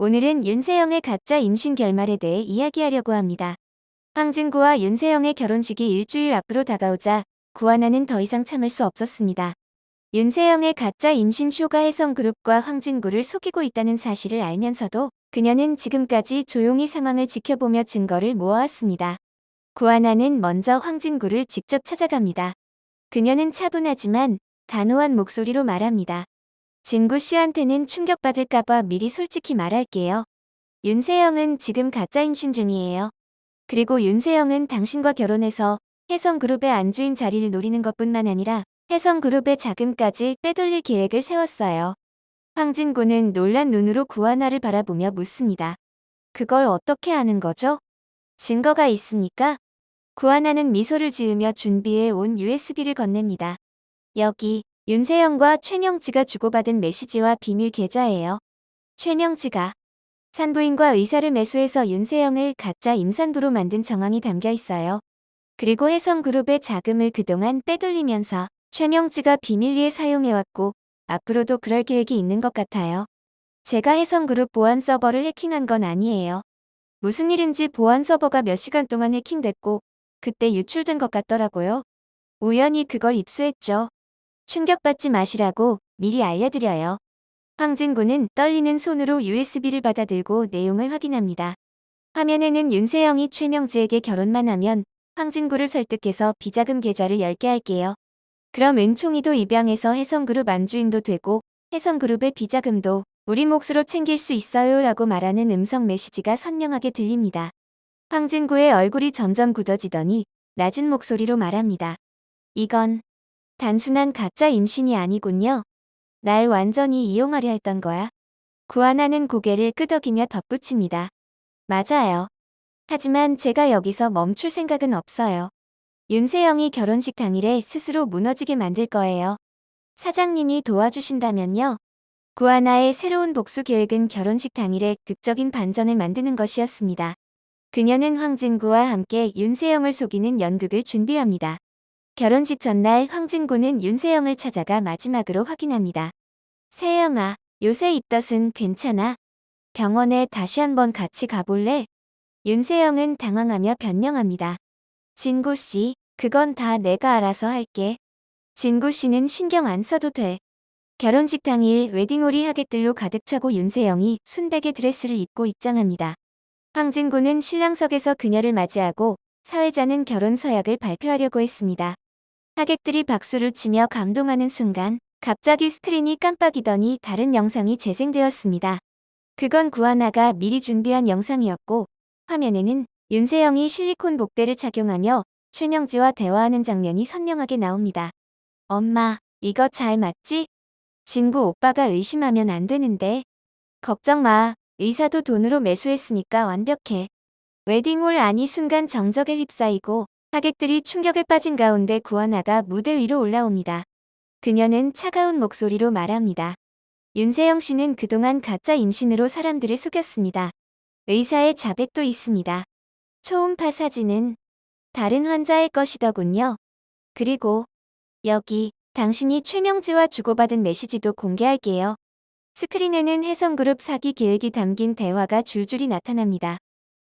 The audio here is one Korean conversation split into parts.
오늘은 윤세영의 가짜 임신 결말에 대해 이야기하려고 합니다. 황진구와 윤세영의 결혼식이 일주일 앞으로 다가오자 구하나는 더 이상 참을 수 없었습니다. 윤세영의 가짜 임신 쇼가 혜성그룹과 황진구를 속이고 있다는 사실을 알면서도 그녀는 지금까지 조용히 상황을 지켜보며 증거를 모아왔습니다. 구하나는 먼저 황진구를 직접 찾아갑니다. 그녀는 차분하지만 단호한 목소리로 말합니다. 진구 씨한테는 충격받을까봐 미리 솔직히 말할게요. 윤세영은 지금 가짜 임신 중이에요. 그리고 윤세영은 당신과 결혼해서 혜성그룹의 안주인 자리를 노리는 것뿐만 아니라 혜성그룹의 자금까지 빼돌릴 계획을 세웠어요. 황진구는 놀란 눈으로 구하나를 바라보며 묻습니다. 그걸 어떻게 아는 거죠? 증거가 있습니까? 구하나는 미소를 지으며 준비해 온 USB를 건넵니다. 여기 윤세영과 최명지가 주고받은 메시지와 비밀 계좌예요. 최명지가 산부인과 의사를 매수해서 윤세영을 가짜 임산부로 만든 정황이 담겨 있어요. 그리고 혜성그룹의 자금을 그동안 빼돌리면서 최명지가 비밀리에 사용해왔고 앞으로도 그럴 계획이 있는 것 같아요. 제가 혜성그룹 보안 서버를 해킹한 건 아니에요. 무슨 일인지 보안 서버가 몇 시간 동안 해킹됐고 그때 유출된 것 같더라고요. 우연히 그걸 입수했죠. 충격받지 마시라고 미리 알려드려요. 황진구는 떨리는 손으로 USB를 받아들고 내용을 확인합니다. 화면에는 윤세영이 최명지에게 결혼만 하면 황진구를 설득해서 비자금 계좌를 열게 할게요. 그럼 은총이도 입양해서 혜성그룹 안주인도 되고 혜성그룹의 비자금도 우리 몫으로 챙길 수 있어요 라고 말하는 음성 메시지가 선명하게 들립니다. 황진구의 얼굴이 점점 굳어지더니 낮은 목소리로 말합니다. 이건 단순한 가짜 임신이 아니군요. 날 완전히 이용하려 했던 거야. 구하나는 고개를 끄덕이며 덧붙입니다. 맞아요. 하지만 제가 여기서 멈출 생각은 없어요. 윤세영이 결혼식 당일에 스스로 무너지게 만들 거예요. 사장님이 도와주신다면요. 구하나의 새로운 복수 계획은 결혼식 당일에 극적인 반전을 만드는 것이었습니다. 그녀는 황진구와 함께 윤세영을 속이는 연극을 준비합니다. 결혼식 전날 황진구는 윤세영을 찾아가 마지막으로 확인합니다. 세영아, 요새 입덧은 괜찮아? 병원에 다시 한번 같이 가볼래? 윤세영은 당황하며 변명합니다. 진구씨, 그건 다 내가 알아서 할게. 진구씨는 신경 안 써도 돼. 결혼식 당일 웨딩홀이 하객들로 가득 차고 윤세영이 순백의 드레스를 입고 입장합니다. 황진구는 신랑석에서 그녀를 맞이하고 사회자는 결혼 서약을 발표하려고 했습니다. 하객들이 박수를 치며 감동하는 순간 갑자기 스크린이 깜빡이더니 다른 영상이 재생되었습니다. 그건 구하나가 미리 준비한 영상이었고 화면에는 윤세영이 실리콘 복대를 착용하며 최명지와 대화하는 장면이 선명하게 나옵니다. 엄마, 이거 잘 맞지? 진구 오빠가 의심하면 안 되는데. 걱정 마. 의사도 돈으로 매수했으니까 완벽해. 웨딩홀 안이 순간 정적에 휩싸이고 하객들이 충격에 빠진 가운데 구하나가 무대 위로 올라옵니다. 그녀는 차가운 목소리로 말합니다. 윤세영 씨는 그동안 가짜 임신으로 사람들을 속였습니다. 의사의 자백도 있습니다. 초음파 사진은 다른 환자의 것이더군요. 그리고 여기 당신이 최명지와 주고받은 메시지도 공개할게요. 스크린에는 혜성그룹 사기 계획이 담긴 대화가 줄줄이 나타납니다.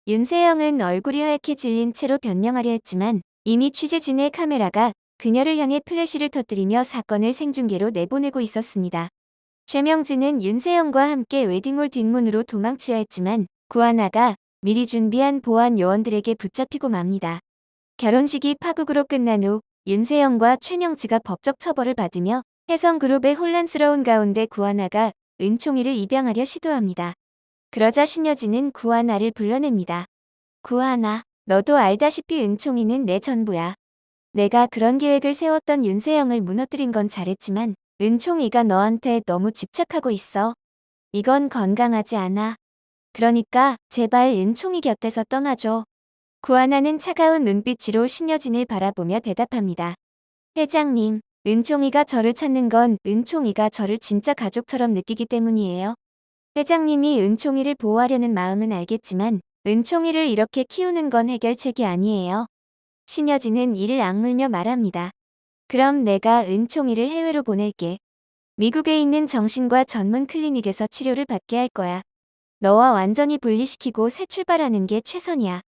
윤세영은 얼굴이 하얗게 질린 채로 변명하려 했지만 이미 취재진의 카메라가 그녀를 향해 플래시를 터뜨리며 사건을 생중계로 내보내고 있었습니다. 최명지는 윤세영과 함께 웨딩홀 뒷문으로 도망치려 했지만 구하나가 미리 준비한 보안 요원들에게 붙잡히고 맙니다. 결혼식이 파국으로 끝난 후 윤세영과 최명지가 법적 처벌을 받으며 혜성그룹의 혼란스러운 가운데 구하나가 은총이를 입양하려 시도합니다. 그러자 신여진은 구하나를 불러냅니다. 구하나, 너도 알다시피 은총이는 내 전부야. 내가 그런 계획을 세웠던 윤세영을 무너뜨린 건 잘했지만 은총이가 너한테 너무 집착하고 있어. 이건 건강하지 않아. 그러니까 제발 은총이 곁에서 떠나줘. 구하나는 차가운 눈빛으로 신여진을 바라보며 대답합니다. 회장님, 은총이가 저를 찾는 건 은총이가 저를 진짜 가족처럼 느끼기 때문이에요. 회장님이 은총이를 보호하려는 마음은 알겠지만 은총이를 이렇게 키우는 건 해결책이 아니에요. 신여진은 이를 악물며 말합니다. 그럼 내가 은총이를 해외로 보낼게. 미국에 있는 정신과 전문 클리닉에서 치료를 받게 할 거야. 너와 완전히 분리시키고 새 출발하는 게 최선이야.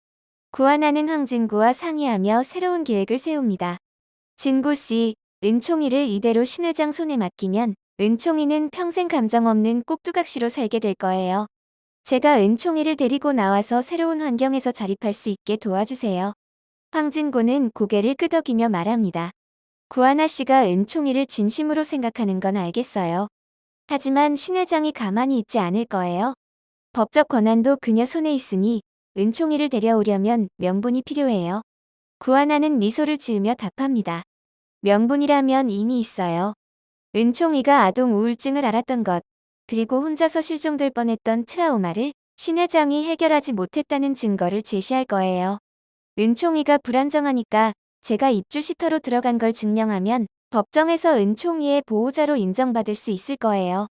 구하나는 황진구와 상의하며 새로운 계획을 세웁니다. 진구 씨, 은총이를 이대로 신 회장 손에 맡기면 은총이는 평생 감정 없는 꼭두각시로 살게 될 거예요. 제가 은총이를 데리고 나와서 새로운 환경에서 자립할 수 있게 도와주세요. 황진구는 고개를 끄덕이며 말합니다. 구하나 씨가 은총이를 진심으로 생각하는 건 알겠어요. 하지만 신 회장이 가만히 있지 않을 거예요. 법적 권한도 그녀 손에 있으니 은총이를 데려오려면 명분이 필요해요. 구하나는 미소를 지으며 답합니다. 명분이라면 이미 있어요. 은총이가 아동 우울증을 앓았던 것, 그리고 혼자서 실종될 뻔했던 트라우마를 신 회장이 해결하지 못했다는 증거를 제시할 거예요. 은총이가 불안정하니까 제가 입주 시터로 들어간 걸 증명하면 법정에서 은총이의 보호자로 인정받을 수 있을 거예요.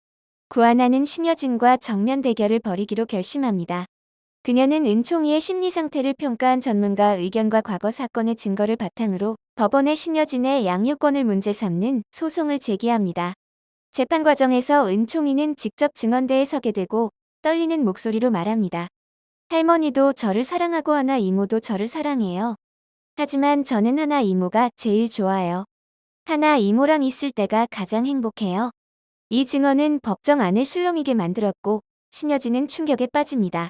구하나는 신여진과 정면 대결을 벌이기로 결심합니다. 그녀는 은총이의 심리 상태를 평가한 전문가 의견과 과거 사건의 증거를 바탕으로 법원에 신여진의 양육권을 문제 삼는 소송을 제기합니다. 재판 과정에서 은총이는 직접 증언대에 서게 되고 떨리는 목소리로 말합니다. 할머니도 저를 사랑하고 하나 이모도 저를 사랑해요. 하지만 저는 하나 이모가 제일 좋아요. 하나 이모랑 있을 때가 가장 행복해요. 이 증언은 법정 안을 술렁이게 만들었고 신여진은 충격에 빠집니다.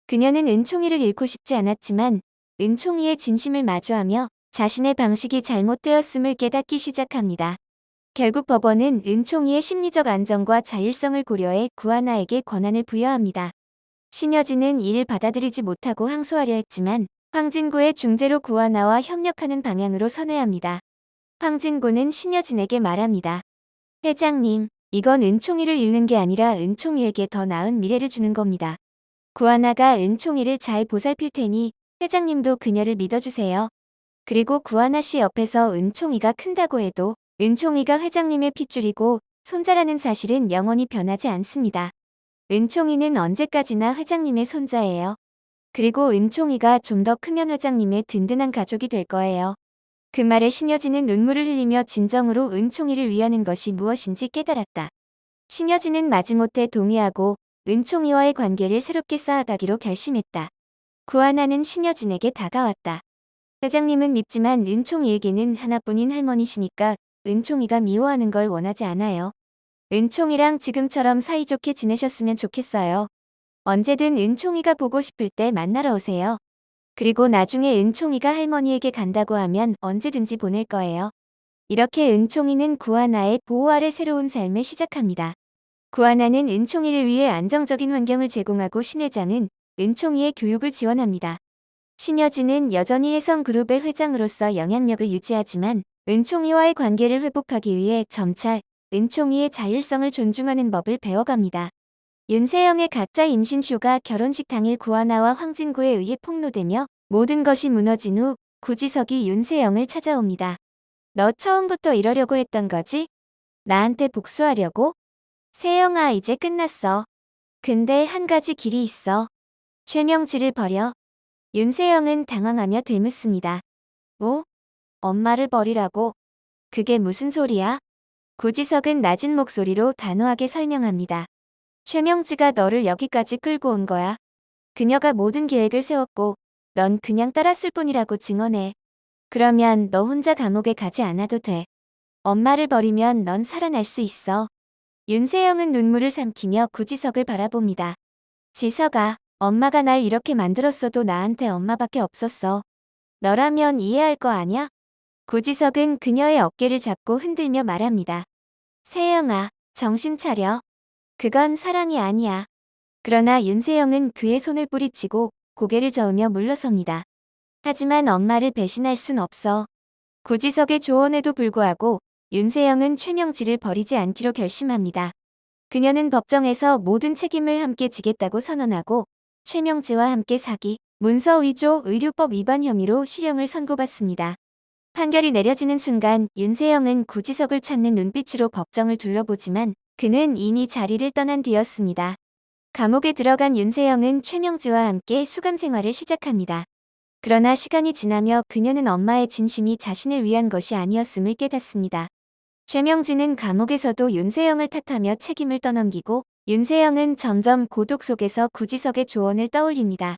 그녀는 은총이를 잃고 싶지 않았지만 은총이의 진심을 마주하며 자신의 방식이 잘못되었음을 깨닫기 시작합니다. 결국 법원은 은총이의 심리적 안정과 자율성을 고려해 구하나에게 권한을 부여합니다. 신여진은 이를 받아들이지 못하고 항소하려 했지만 황진구의 중재로 구하나와 협력하는 방향으로 선회합니다. 황진구는 신여진에게 말합니다. 회장님, 이건 은총이를 잃는 게 아니라 은총이에게 더 나은 미래를 주는 겁니다. 구하나가 은총이를 잘 보살필 테니 회장님도 그녀를 믿어주세요. 그리고 구하나 씨 옆에서 은총이가 큰다고 해도 은총이가 회장님의 핏줄이고 손자라는 사실은 영원히 변하지 않습니다. 은총이는 언제까지나 회장님의 손자예요. 그리고 은총이가 좀 더 크면 회장님의 든든한 가족이 될 거예요. 그 말에 신여진은 눈물을 흘리며 진정으로 은총이를 위하는 것이 무엇인지 깨달았다. 신여진은 마지못해 동의하고 은총이와의 관계를 새롭게 쌓아가기로 결심했다. 구하나는 신여진에게 다가왔다. 회장님은 밉지만 은총이에게는 하나뿐인 할머니시니까 은총이가 미워하는 걸 원하지 않아요. 은총이랑 지금처럼 사이좋게 지내셨으면 좋겠어요. 언제든 은총이가 보고 싶을 때 만나러 오세요. 그리고 나중에 은총이가 할머니에게 간다고 하면 언제든지 보낼 거예요. 이렇게 은총이는 구하나의 보호 아래 새로운 삶을 시작합니다. 구하나는 은총이를 위해 안정적인 환경을 제공하고 신 회장은 은총이의 교육을 지원합니다. 신여진은 여전히 혜성그룹의 회장으로서 영향력을 유지하지만 은총이와의 관계를 회복하기 위해 점차 은총이의 자율성을 존중하는 법을 배워갑니다. 윤세영의 가짜 임신쇼가 결혼식 당일 구하나와 황진구에 의해 폭로되며 모든 것이 무너진 후 구지석이 윤세영을 찾아옵니다. 너 처음부터 이러려고 했던 거지? 나한테 복수하려고? 세영아, 이제 끝났어. 근데 한 가지 길이 있어. 최명지를 버려. 윤세영은 당황하며 되묻습니다. 뭐? 엄마를 버리라고? 그게 무슨 소리야? 구지석은 낮은 목소리로 단호하게 설명합니다. 최명지가 너를 여기까지 끌고 온 거야. 그녀가 모든 계획을 세웠고 넌 그냥 따랐을 뿐이라고 증언해. 그러면 너 혼자 감옥에 가지 않아도 돼. 엄마를 버리면 넌 살아날 수 있어. 윤세영은 눈물을 삼키며 구지석을 바라봅니다. 지석아, 엄마가 날 이렇게 만들었어도 나한테 엄마밖에 없었어. 너라면 이해할 거 아냐? 구지석은 그녀의 어깨를 잡고 흔들며 말합니다. 세영아, 정신 차려. 그건 사랑이 아니야. 그러나 윤세영은 그의 손을 뿌리치고 고개를 저으며 물러섭니다. 하지만 엄마를 배신할 순 없어. 구지석의 조언에도 불구하고 윤세영은 최명지를 버리지 않기로 결심합니다. 그녀는 법정에서 모든 책임을 함께 지겠다고 선언하고 최명지와 함께 사기, 문서 위조, 의료법 위반 혐의로 실형을 선고받습니다. 판결이 내려지는 순간 윤세영은 구지석을 찾는 눈빛으로 법정을 둘러보지만 그는 이미 자리를 떠난 뒤였습니다. 감옥에 들어간 윤세영은 최명지와 함께 수감 생활을 시작합니다. 그러나 시간이 지나며 그녀는 엄마의 진심이 자신을 위한 것이 아니었음을 깨닫습니다. 최명지는 감옥에서도 윤세영을 탓하며 책임을 떠넘기고 윤세영은 점점 고독 속에서 구지석의 조언을 떠올립니다.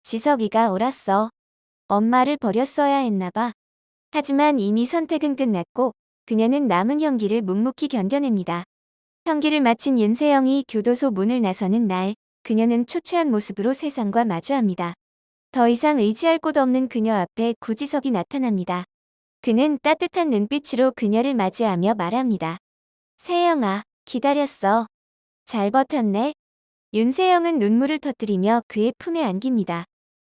지석이가 옳았어. 엄마를 버렸어야 했나봐. 하지만 이미 선택은 끝났고 그녀는 남은 형기를 묵묵히 견뎌냅니다. 형기를 마친 윤세영이 교도소 문을 나서는 날, 그녀는 초췌한 모습으로 세상과 마주합니다. 더 이상 의지할 곳 없는 그녀 앞에 구지석이 나타납니다. 그는 따뜻한 눈빛으로 그녀를 맞이하며 말합니다. 세영아, 기다렸어. 잘 버텼네. 윤세영은 눈물을 터뜨리며 그의 품에 안깁니다.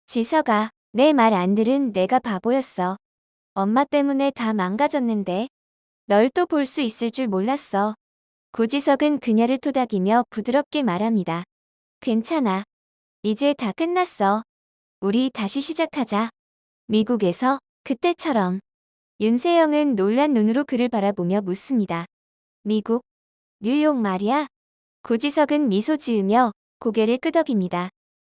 지석아, 내 말 안 들은 내가 바보였어. 엄마 때문에 다 망가졌는데. 널 또 볼 수 있을 줄 몰랐어. 구지석은 그녀를 토닥이며 부드럽게 말합니다. 괜찮아. 이제 다 끝났어. 우리 다시 시작하자. 미국에서 그때처럼. 윤세영은 놀란 눈으로 그를 바라보며 묻습니다. 미국? 뉴욕 말이야? 구지석은 미소 지으며 고개를 끄덕입니다.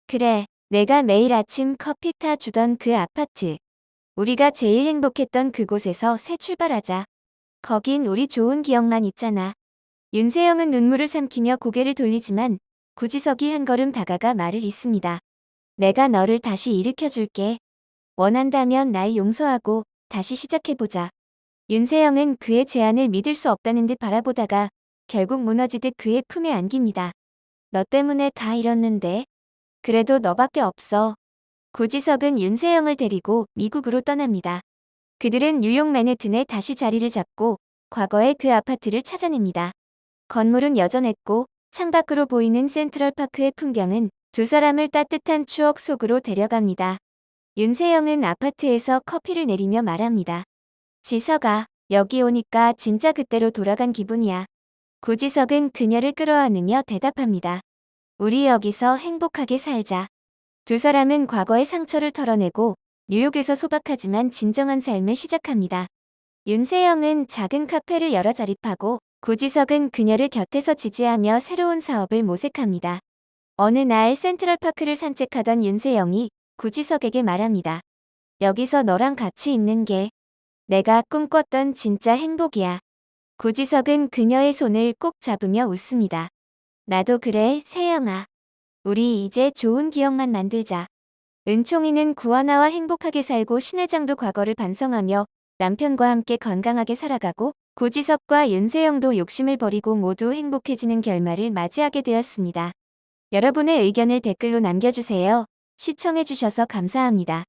그래, 내가 매일 아침 커피 타 주던 그 아파트. 우리가 제일 행복했던 그곳에서 새 출발하자. 거긴 우리 좋은 기억만 있잖아. 윤세영은 눈물을 삼키며 고개를 돌리지만 구지석이 한 걸음 다가가 말을 잇습니다. 내가 너를 다시 일으켜줄게. 원한다면 날 용서하고 다시 시작해보자. 윤세영은 그의 제안을 믿을 수 없다는 듯 바라보다가 결국 무너지듯 그의 품에 안깁니다. 너 때문에 다 잃었는데. 그래도 너밖에 없어. 구지석은 윤세영을 데리고 미국으로 떠납니다. 그들은 뉴욕 맨해튼에 다시 자리를 잡고 과거의 그 아파트를 찾아냅니다. 건물은 여전했고 창밖으로 보이는 센트럴파크의 풍경은 두 사람을 따뜻한 추억 속으로 데려갑니다. 윤세영은 아파트에서 커피를 내리며 말합니다. 지석아, 여기 오니까 진짜 그때로 돌아간 기분이야. 구지석은 그녀를 끌어안으며 대답합니다. 우리 여기서 행복하게 살자. 두 사람은 과거의 상처를 털어내고 뉴욕에서 소박하지만 진정한 삶을 시작합니다. 윤세영은 작은 카페를 열어 자립하고 구지석은 그녀를 곁에서 지지하며 새로운 사업을 모색합니다. 어느 날 센트럴파크를 산책하던 윤세영이 구지석에게 말합니다. 여기서 너랑 같이 있는 게 내가 꿈꿨던 진짜 행복이야. 구지석은 그녀의 손을 꼭 잡으며 웃습니다. 나도 그래, 세영아. 우리 이제 좋은 기억만 만들자. 은총이는 구하나와 행복하게 살고 신회장도 과거를 반성하며 남편과 함께 건강하게 살아가고 구지석과 윤세영도 욕심을 버리고 모두 행복해지는 결말을 맞이하게 되었습니다. 여러분의 의견을 댓글로 남겨주세요. 시청해주셔서 감사합니다.